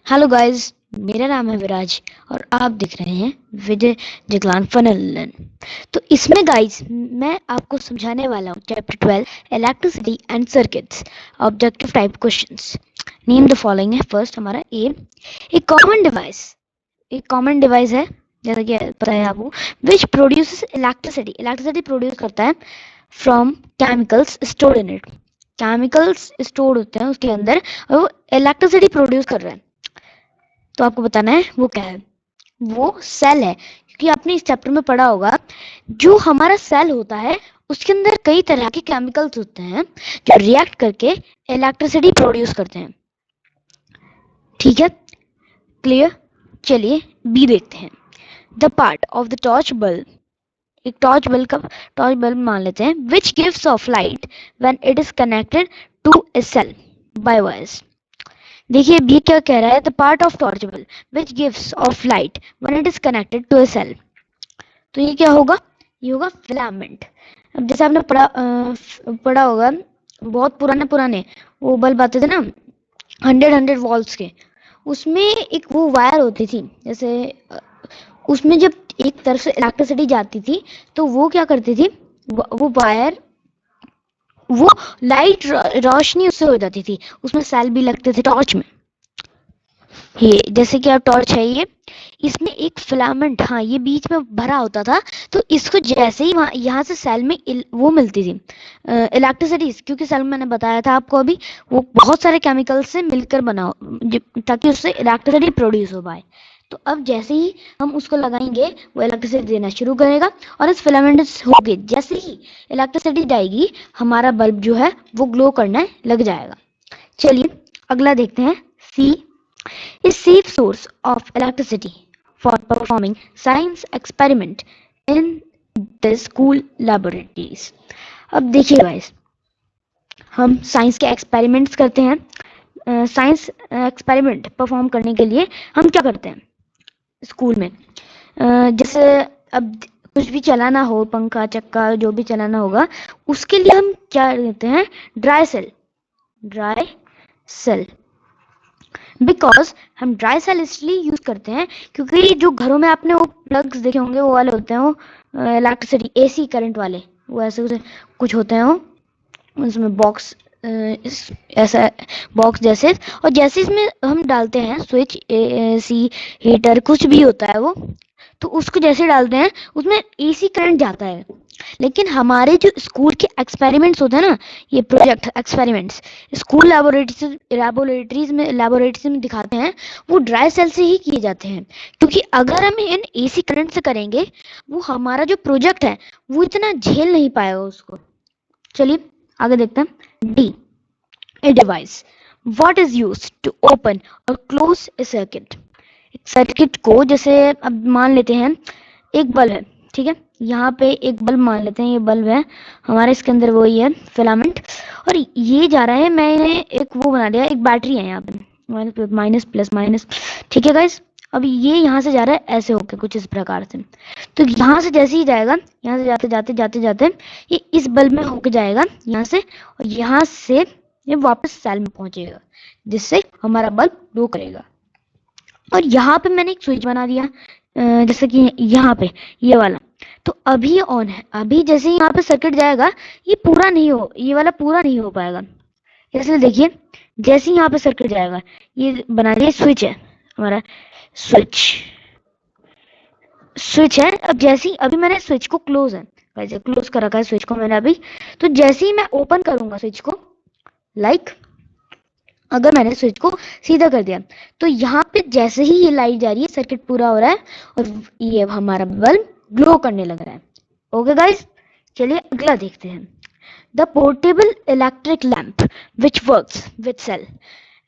Hello guys, मेरा नाम है विराज और आप देख रहे हैं विजय जगलान फनल। तो इसमें गाइस मैं आपको समझाने वाला हूँ chapter 12 electricity and circuits objective type questions. Name the following है। फर्स्ट हमारा ए, एक कॉमन डिवाइस है जैसा कि पता है आपको, which produces electricity. Electricity produce करता है from chemicals stored in it. Chemicals stored होते हैं उसके अंदर और वो इलेक्ट्रिसिटी प्रोड्यूस कर रहा है। तो आपको बताना है वो क्या है। वो सेल है, क्योंकि आपने इस चैप्टर में पढ़ा होगा जो हमारा सेल होता है उसके अंदर कई तरह के केमिकल्स होते हैं जो रिएक्ट करके इलेक्ट्रिसिटी प्रोड्यूस करते हैं। ठीक है, क्लियर। चलिए बी देखते हैं। The part of the torch bulb, एक टॉर्च बल्ब मान लेते हैं, which gives off light when it is connected to a cell by wires. देखिए बी क्या कह रहा है, the part of torch bulb which gives off light when it is connected to a cell. तो ये क्या होगा, ये होगा फिलामेंट। अब जैसे आपने पढ़ा होगा, बहुत पुराने पुराने वो बल्ब आते थे ना, 100 वॉल्ट्स के, उसमें एक वो वायर होती थी, जैसे उसमें जब एक तरफ से इलेक्ट्रिसिटी जाती थी तो वो क्या करती थी, वो वायर, वो लाइट रोशनी उससे हो जाती थी, उसमें सेल भी लगते थे टॉर्च में। ये जैसे कि आप टॉर्च है ये, इसमें एक फिलामेंट, हाँ ये बीच में भरा होता था। तो इसको जैसे ही वहाँ यहाँ से सेल में वो मिलती थी इलेक्ट्रिसिटी, क्योंकि सेल में मैंने बताया था आपको अभी, वो बहुत सारे केमिकल से मिलकर बना ताकि उससे इलेक्ट्रिसिटी प्रोड्यूस हो पाए। तो अब जैसे ही हम उसको लगाएंगे वो इलेक्ट्रिसिटी देना शुरू करेगा, और इस फिलामेंट होके जैसे ही इलेक्ट्रिसिटी जाएगी हमारा बल्ब जो है वो ग्लो करने लग जाएगा। चलिए अगला देखते हैं। सी is safe source of electricity for performing science experiment in the school laboratories। अब देखिए गाइस, हम साइंस के एक्सपेरिमेंट्स करते हैं। साइंस एक्सपेरिमेंट परफॉर्म करने के लिए हम क्या करते हैं स्कूल में, जैसे अब कुछ भी चलाना हो, पंखा चक्का जो भी चलाना होगा, उसके लिए हम क्या देते हैं, ड्राई सेल। बिकॉज हम ड्राई सेल इसलिए यूज करते हैं क्योंकि जो घरों में आपने वो प्लग्स देखे होंगे वो वाले होते हैं, वो इलेक्ट्रिसिटी एसी करंट वाले, वो ऐसे कुछ होते हैं, वो उसमें बॉक्स ऐसा बॉक्स जैसे, और जैसे इसमें हम डालते हैं स्विच, एसी हीटर कुछ भी होता है वो, तो उसको जैसे डालते हैं उसमें एसी करंट जाता है। लेकिन हमारे जो स्कूल के एक्सपेरिमेंट्स होते हैं ना, ये प्रोजेक्ट एक्सपेरिमेंट्स स्कूल लैबोरेटरीज में दिखाते हैं, वो ड्राई सेल से ही किए जाते हैं। क्योंकि अगर हम इन एसी करंट से करेंगे, वो हमारा जो प्रोजेक्ट है वो इतना झेल नहीं पाएगा उसको। चलिए आगे देखते हैं। D, a device what is used to open और क्लोज ए सर्किट। एक सर्किट को, जैसे अब मान लेते हैं एक बल्ब है, ठीक है, यहाँ पे एक बल्ब मान लेते हैं, ये बल्ब है हमारे, इसके अंदर वही है फिलामेंट, और ये जा रहा है, मैंने एक वो बना दिया, एक बैटरी है यहाँ पे, माइनस प्लस माइनस, ठीक है गाइस। अब ये यहाँ से जा रहा है ऐसे होके कुछ इस प्रकार से, तो यहाँ से जैसे ही जाएगा, यहाँ से जाते जाते जाते जाते ये इस बल्ब में होके जाएगा यहाँ से, और यहाँ से ये वापस सेल में पहुंचेगा, जिससे हमारा बल्ब ग्लो करेगा। और यहाँ पे मैंने एक स्विच बना दिया, जैसे कि यहाँ पे ये वाला, तो अभी ये ऑन है। अभी जैसे ही यहाँ पे सर्किट जाएगा, ये वाला पूरा नहीं हो पाएगा। इसलिए देखिए, जैसे ही यहाँ पे सर्किट जाएगा, ये बना दिया स्विच है हमारा, स्विच स्विच है। अब जैसे ही अभी मैंने स्विच को क्लोज है, वैसे क्लोज कर रखा है स्विच को मैंने अभी, तो जैसे ही मैं ओपन करूंगा स्विच को, लाइक अगर मैंने स्विच को सीधा कर दिया, तो यहाँ पे जैसे ही ये लाइट जा रही है, सर्किट पूरा हो रहा है और ये हमारा बल्ब ग्लो करने लग रहा है। ओके गाइस, चलिए अगला देखते हैं। The portable electric lamp which works with cell.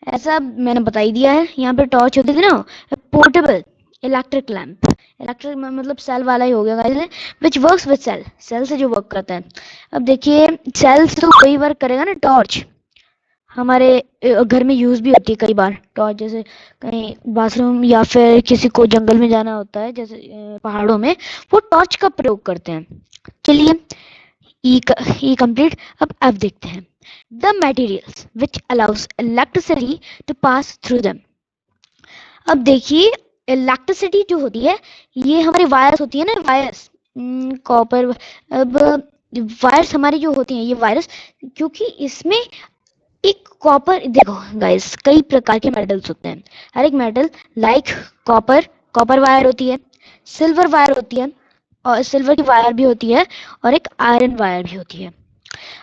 ऐसा मैंने बता ही दिया है, यहाँ पे टॉर्च होती थी ना, पोर्टेबल इलेक्ट्रिक लैंप, इलेक्ट्रिक मतलब सेल वाला ही हो गया guys, which works with cell, cell से जो वर्क करता है। अब देखिए सेल से तो वही वर्क करेगा ना, टॉर्च हमारे घर में यूज भी होती है कई बार टॉर्च, जैसे कहीं बाथरूम या फिर किसी को जंगल में जाना होता है, जैसे पहाड़ों में, वो टॉर्च का प्रयोग करते हैं। चलिए ई कंप्लीट। अब देखते हैं। The materials which allows electricity to pass through them. अब देखिए इलेक्ट्रिसिटी जो होती है ये हमारी वायर्स होती है ना, वायर्स कॉपर। अब वायर्स हमारी जो होती हैं ये वायर्स, क्योंकि इसमें एक कॉपर, देखो गाइस कई प्रकार के मेटल्स होते हैं। हर एक metal like copper, copper wire होती है, सिल्वर वायर होती है, और सिल्वर की वायर भी होती है, और एक आयरन वायर भी होती है।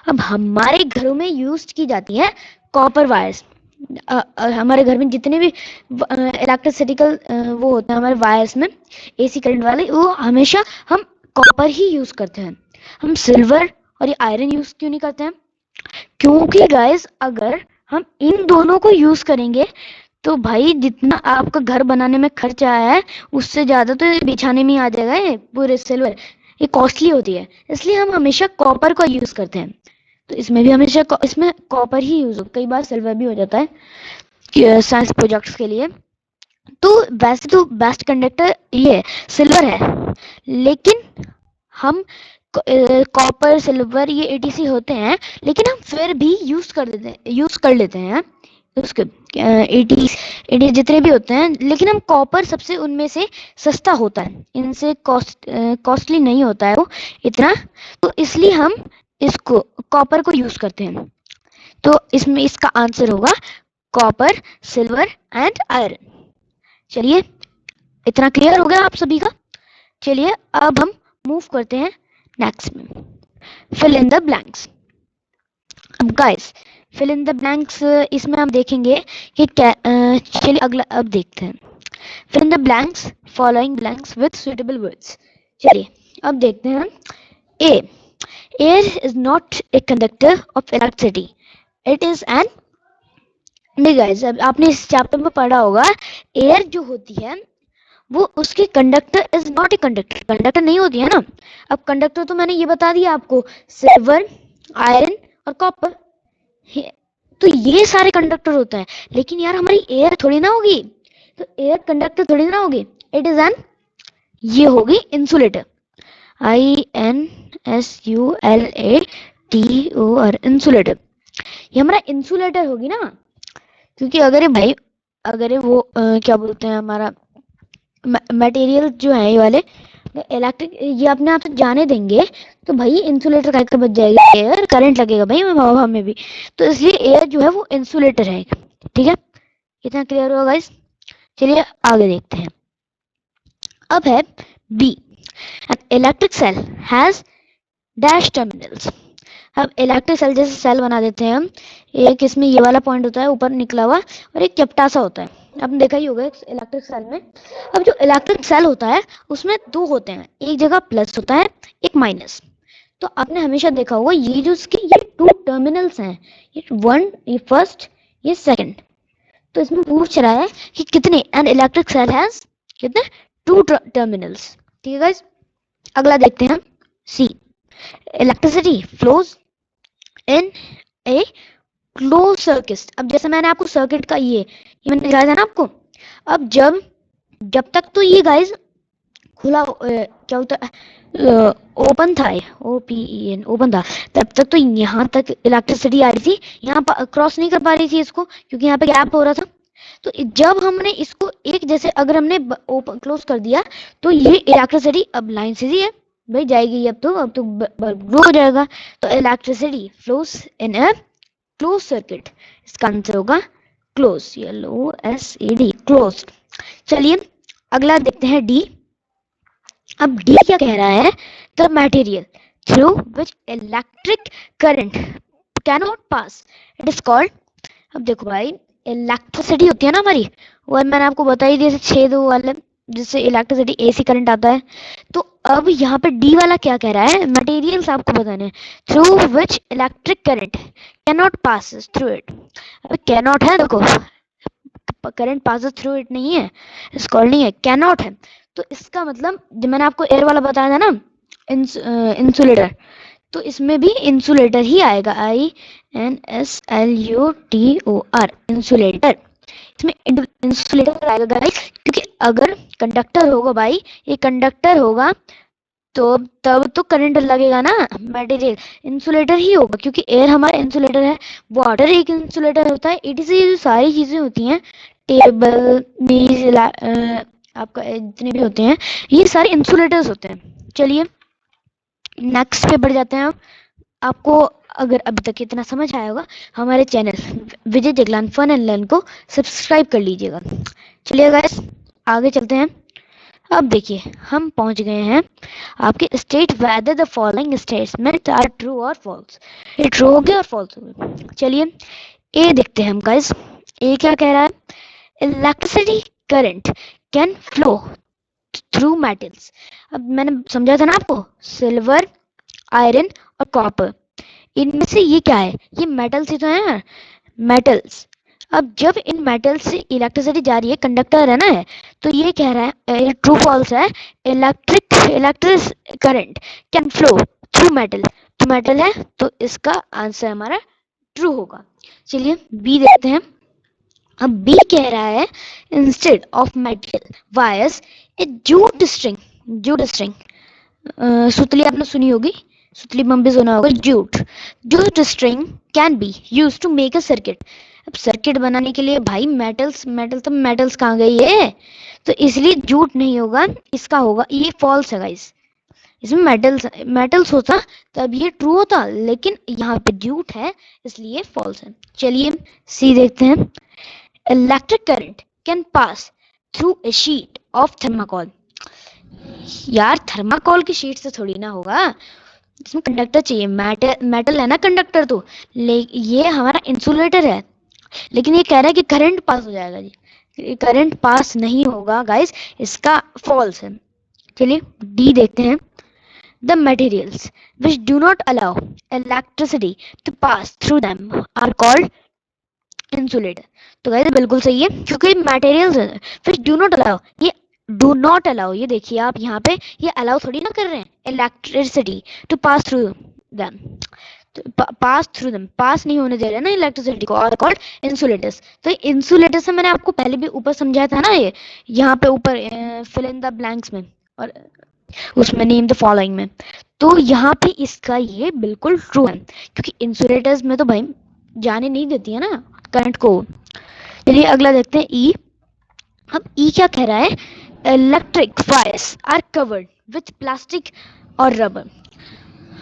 अब हमारे घरों में यूज की जाती है कॉपर वायर्स। हमारे घर में जितने भी इलेक्ट्रिसिटिकल वो होते हैं हमारे वायर्स में, एसी करंट वाले, वो हमेशा हम कॉपर ही यूज करते हैं। हम सिल्वर और ये आयरन यूज क्यों नहीं करते हैं? क्योंकि गाइस अगर हम इन दोनों को यूज करेंगे तो भाई जितना आपका घर बनाने में खर्च आया है उससे ज्यादा तो बिछाने में आ जाएगा। ये पूरे सिल्वर ये कॉस्टली होती है, इसलिए हम हमेशा कॉपर का यूज करते हैं। तो इसमें भी हमेशा इसमें कॉपर ही यूज हो, कई बार सिल्वर भी हो जाता है साइंस प्रोजेक्ट्स के लिए। तो वैसे तो बेस्ट कंडक्टर ये सिल्वर है, लेकिन हम कॉपर सिल्वर ये एटीसी होते हैं, लेकिन हम फिर भी यूज कर लेते हैं उसके एटी एटी जितने भी होते हैं, लेकिन हम कॉपर सबसे उनमें से सस्ता होता है, इनसे कॉस्टली नहीं होता है वो इतना, तो इसलिए हम इसको कॉपर को यूज करते हैं। तो इसमें इसका आंसर होगा कॉपर, सिल्वर एंड आयरन। चलिए इतना क्लियर हो गया आप सभी का। चलिए अब हम मूव करते हैं नेक्स्ट में, फिल इन द ब्लैंक्स। अब guys fill in the blanks इसमें हम देखेंगे कि चलिए अगला अब देखते हैं, fill in the blanks following blanks with suitable words. चलिए अब देखते हैं। A, air is not a conductor of electricity, it is an, नहीं गाइस अब आपने इस चैप्टर में पढ़ा होगा, एयर जो होती है वो उसके conductor is not a conductor, conductor नहीं होती है ना। अब कंडक्टर तो मैंने ये बता दिया आपको, सिल्वर, आयरन और कॉपर, तो ये सारे कंडक्टर होता है। लेकिन यार हमारी एयर थोड़ी ना होगी, तो एयर कंडक्टर थोड़ी ना होगी, इट इज एन, ये होगी इंसुलेटर, INSULATOR, इंसुलेटर। ये हमारा इंसुलेटर होगी ना, क्योंकि अगर ये भाई अगर ये वो क्या बोलते हैं हमारा मटेरियल जो है ये वाले इलेक्ट्रिक ये अपने आप से जाने देंगे तो भाई इंसुलेटर का बच जाएगा, एयर करंट लगेगा भाई हवा में भी, तो इसलिए एयर जो है वो इंसुलेटर है। ठीक है, इतना क्लियर होगा गाइस। चलिए आगे देखते हैं। अब है B, an electric cell has dash terminals. अब इलेक्ट्रिक सेल जैसे सेल बना देते हैं हम, एक इसमें ये वाला पॉइंट होता है ऊपर निकला हुआ और एक चपटा सा होता है, आपने देखा ही होगा इलेक्ट्रिक सेल में। अब जो इलेक्ट्रिक सेल होता है उसमें दो होते हैं, एक जगह प्लस होता है एक माइनस। तो आपने हमेशा देखा होगा ये जो इसके ये टू टर्मिनल्स हैं, ये वन, ये फर्स्ट, ये सेकंड। तो इसमें पूछ रहा है कि कितने, एन इलेक्ट्रिक सेल हैज कितने, टू टर्मिनल्स। ठीक है गाइस, अगला देखते हैं C, electricity flows in a close circuit. अब जैसे मैंने आपको सर्किट का ये मैंने दिखाया था ना आपको, अब जब तक तो ये गाइस खुला क्या होता है ओपन था, OPEN ओपन था, तब तक तो यहाँ तक इलेक्ट्रिसिटी आ रही थी, यहाँ पर क्रॉस नहीं कर पा रही थी इसको क्योंकि यहाँ पे गैप हो रहा था। तो जब हमने इसको एक जैसे अगर हमने ओपन क्लोज कर दिया तो ये इलेक्ट्रिसिटी अब लाइन सीधी है भाई जाएगी, अब तो बल्ब ग्लो हो जाएगा। तो electricity flows in a close circuit, इसका आंसर होगा क्लोज, CLOSED, क्लोज। चलिए अगला देखते हैं डी। अब डी क्या कह रहा है, the material through which electric current cannot pass it is called. अब देखो भाई इलेक्ट्रिसिटी होती है ना हमारी, वो मैंने आपको बताई दी, जैसे छेद वाले जिससे इलेक्ट्रिसिटी AC करंट आता है। तो अब यहाँ पे डी वाला क्या कह रहा है, मटेरियल्स आपको बताने हैं, through which electric current cannot pass through it. अब कैनॉट है, देखो करंट पास थ्रू इट नहीं है, इस कॉल्ड नहीं है, कैनॉट है। तो इसका मतलब जो मैंने आपको एयर वाला बताया था ना इंसुलेटर, तो इसमें भी इंसुलेटर ही आएगा, INSLUTOR, इंसुलेटर। इसमें इंसुलेटर आएगा गाइस, क्योंकि अगर कंडक्टर होगा भाई, ये कंडक्टर होगा तो तब तो करंट लगेगा ना, मटेरियल इंसुलेटर ही होगा, क्योंकि एयर हमारा इंसुलेटर है, वाटर एक इंसुलेटर होता है। इट से ये जो सारी चीजें होती हैं, टेबल मेज आपका जितने भी होते हैं, ये सारे इंसुलेटर्स होते हैं। चलिए नेक्स्ट पे बढ़ जाते हैं। आपको अगर अभी तक इतना समझ आया होगा, हमारे channel Vijay Jaglan fun and learn को सब्सक्राइब कर लीजिएगा। चलिए गाइस आगे चलते हैं। अब देखिए हम पहुंच गए हैं आपके state whether the following statement are true और फॉल्स। ये ट्रू हो गया और फॉल्स हो गया। चलिए ए देखते हैं हम गाइस। ए क्या कह रहा है? Electricity current can flow through metals. अब मैंने समझा था ना आपको, सिल्वर, आयरन और कॉपर, इनमें से ये क्या है? ये मेटल्स ही तो हैं, मेटल्स। अब जब इन मेटल से इलेक्ट्रिसिटी जा रही है, कंडक्टर है ना, तो ये कह रहा है ट्रू फॉल्स है, electric current can flow through metal. तो मेटल है तो इसका आंसर हमारा ट्रू होगा। चलिए बी देखते हैं। अब बी कह रहा है instead of metal wires a jute string. Jute string सुतली आपने सुनी होगी, सुतली बम सुना होगा। Jute jute string can be use to make a circuit. अब सर्किट बनाने के लिए भाई मेटल्स, मेटल तो मेटल्स कहाँ गई है, तो इसलिए जूट नहीं होगा, इसका होगा, ये फॉल्स है गाइस। इसमें मेटल्स मेटल्स होता तब ये ट्रू होता, लेकिन यहाँ पे जूट है इसलिए फॉल्स है। चलिए सी देखते हैं। Electric current can pass through a sheet of thermocol. यार थर्माकोल की शीट से थोड़ी ना होगा, इसमें कंडक्टर चाहिए, मेटल मेटल है ना कंडक्टर, तो ये हमारा इंसुलेटर है, लेकिन ये कह रहा है कि करंट पास हो जाएगा जी, करंट पास नहीं होगा गाइस, इसका फॉल्स है। चलिए डी देखते हैं। The materials which do not allow electricity to pass through them are called insulator. तो गाइस बिल्कुल सही है, क्योंकि materials which do not allow, ये डू नॉट अलाउ, ये देखिए आप यहाँ पे, ये अलाउ थोड़ी ना कर रहे हैं electricity to pass through them, pass through them, pass नहीं होने दे रहे ना इलेक्ट्रिसिटी को, और कॉल्ड इंसुलेटर्स। तो इंसुलेटर से मैंने आपको पहले भी ऊपर समझाया था ना, ये यहाँ पे ऊपर फिल इन द ब्लैंक्स में और उसमें नेम द फॉलोइंग में, तो यहाँ पे इसका ये बिल्कुल ट्रू है, क्योंकि इंसुलेटर्स में तो भाई जाने नहीं देती है ना करंट को। चलिए अगला देखते हैं ई। अब ई क्या कह रहा है? Electric wires are covered with plastic और रबर।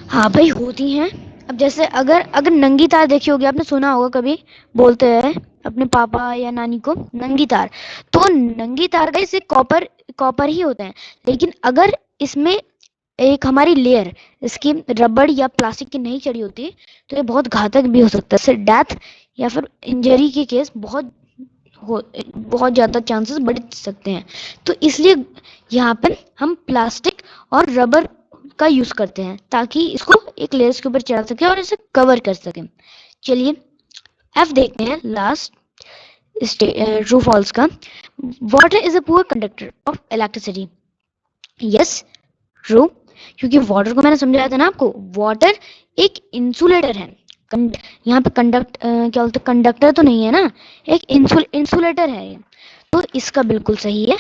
हाँ भाई होती हैं। अब जैसे अगर अगर नंगी तार देखी होगी आपने, सुना होगा कभी बोलते हैं अपने पापा या नानी को नंगी तार, तो नंगी तार का इसे कॉपर कॉपर ही होते हैं, लेकिन अगर इसमें एक हमारी लेयर इसकी रबड़ या प्लास्टिक की नहीं चढ़ी होती, तो ये बहुत घातक भी हो सकता है, इससे डेथ या फिर इंजरी के केस बहुत ज़्यादा चांसेस बढ़ सकते हैं। तो इसलिए यहाँ पर हम प्लास्टिक और रबर का यूज़ करते हैं, ताकि इसको एक लेयर के ऊपर चढ़ा सके और इसे कवर कर सके। चलिए एफ देखते हैं लास्ट ट्रू फॉल्स का। Water is a poor conductor of electricity. Yes true, क्योंकि वाटर को मैंने समझाया था ना आपको, वाटर एक इंसुलेटर है। यहाँ पे क्या बोलते हैं, कंडक्टर तो नहीं है ना, एक इंसुलेटर है ये, तो इसका बिल्कुल सही है।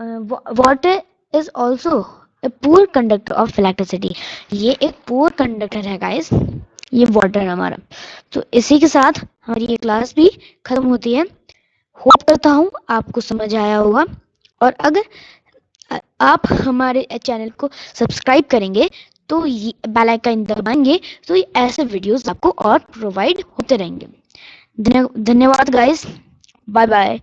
Water is also a poor conductor of electricity. ये एक पुअर कंडक्टर है गाइस, ये वाटर हमारा। तो इसी के साथ हमारी ये क्लास भी खत्म होती है। होप करता हूँ आपको समझ आया होगा, और अगर आप हमारे चैनल को सब्सक्राइब करेंगे तो बेल आइकन दबाएंगे, तो ये ऐसे वीडियोस आपको और प्रोवाइड होते रहेंगे। धन्यवाद गाइस, बाय बाय।